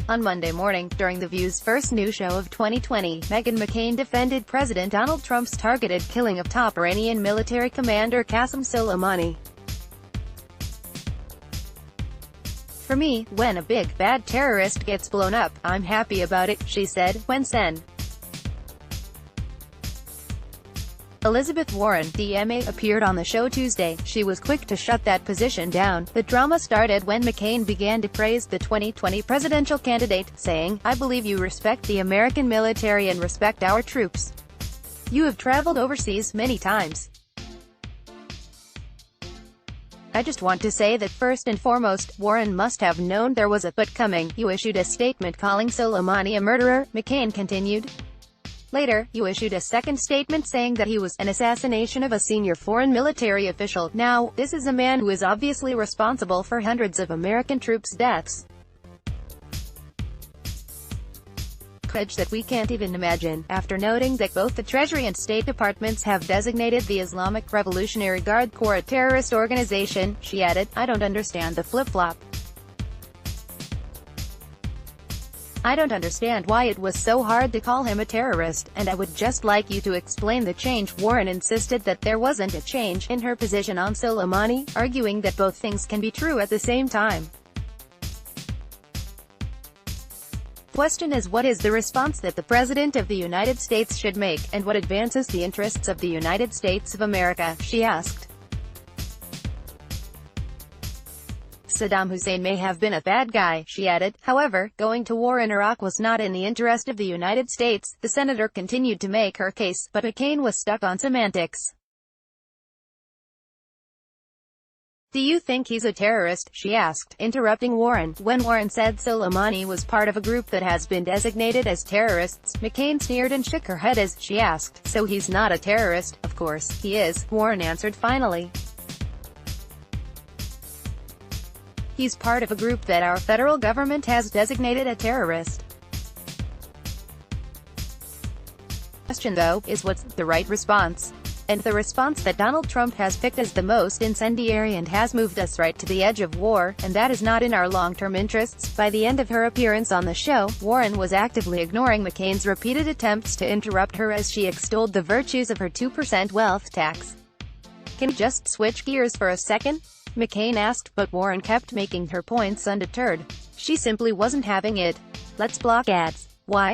On Monday morning, during The View's first new show of 2020, Meghan McCain defended President Donald Trump's targeted killing of top Iranian military commander Qassem Soleimani. "For me, when a big, bad terrorist gets blown up, I'm happy about it," she said, when Sen. Elizabeth Warren, DMA, appeared on the show Tuesday. She was quick to shut that position down. The drama started when McCain began to praise the 2020 presidential candidate, saying, "I believe you respect the American military and respect our troops. You have traveled overseas many times. I just want to say that first and foremost, Warren must have known there was a but coming. You issued a statement calling Soleimani a murderer," McCain continued. Later, you issued a second statement saying that he was an assassination of a senior foreign military official. Now, this is a man who is obviously responsible for hundreds of American troops' deaths. Courage that we can't even imagine." After noting that both the Treasury and State Departments have designated the Islamic Revolutionary Guard Corps a terrorist organization, she added, "I don't understand the flip-flop. I don't understand why it was so hard to call him a terrorist, and I would just like you to explain the change." Warren insisted that there wasn't a change in her position on Soleimani, arguing that both things can be true at the same time. The question is, what is the response that the President of the United States should make, and what advances the interests of the United States of America, she asked. "Saddam Hussein may have been a bad guy," she added. "However, going to war in Iraq was not in the interest of the United States." The senator continued to make her case, but McCain was stuck on semantics. "Do you think he's a terrorist?" she asked, interrupting Warren. When Warren said Soleimani was part of a group that has been designated as terrorists, McCain sneered and shook her head as she asked, "So he's not a terrorist?" "Of course, he is," Warren answered finally. "He's part of a group that our federal government has designated a terrorist." The question, though, is what's the right response? And the response that Donald Trump has picked as the most incendiary and has moved us right to the edge of war, and that is not in our long-term interests. By the end of her appearance on the show, Warren was actively ignoring McCain's repeated attempts to interrupt her as she extolled the virtues of her 2% wealth tax. "Can you just switch gears for a second?" McCain asked, but Warren kept making her points undeterred. She simply wasn't having it. "Let's block ads. Why?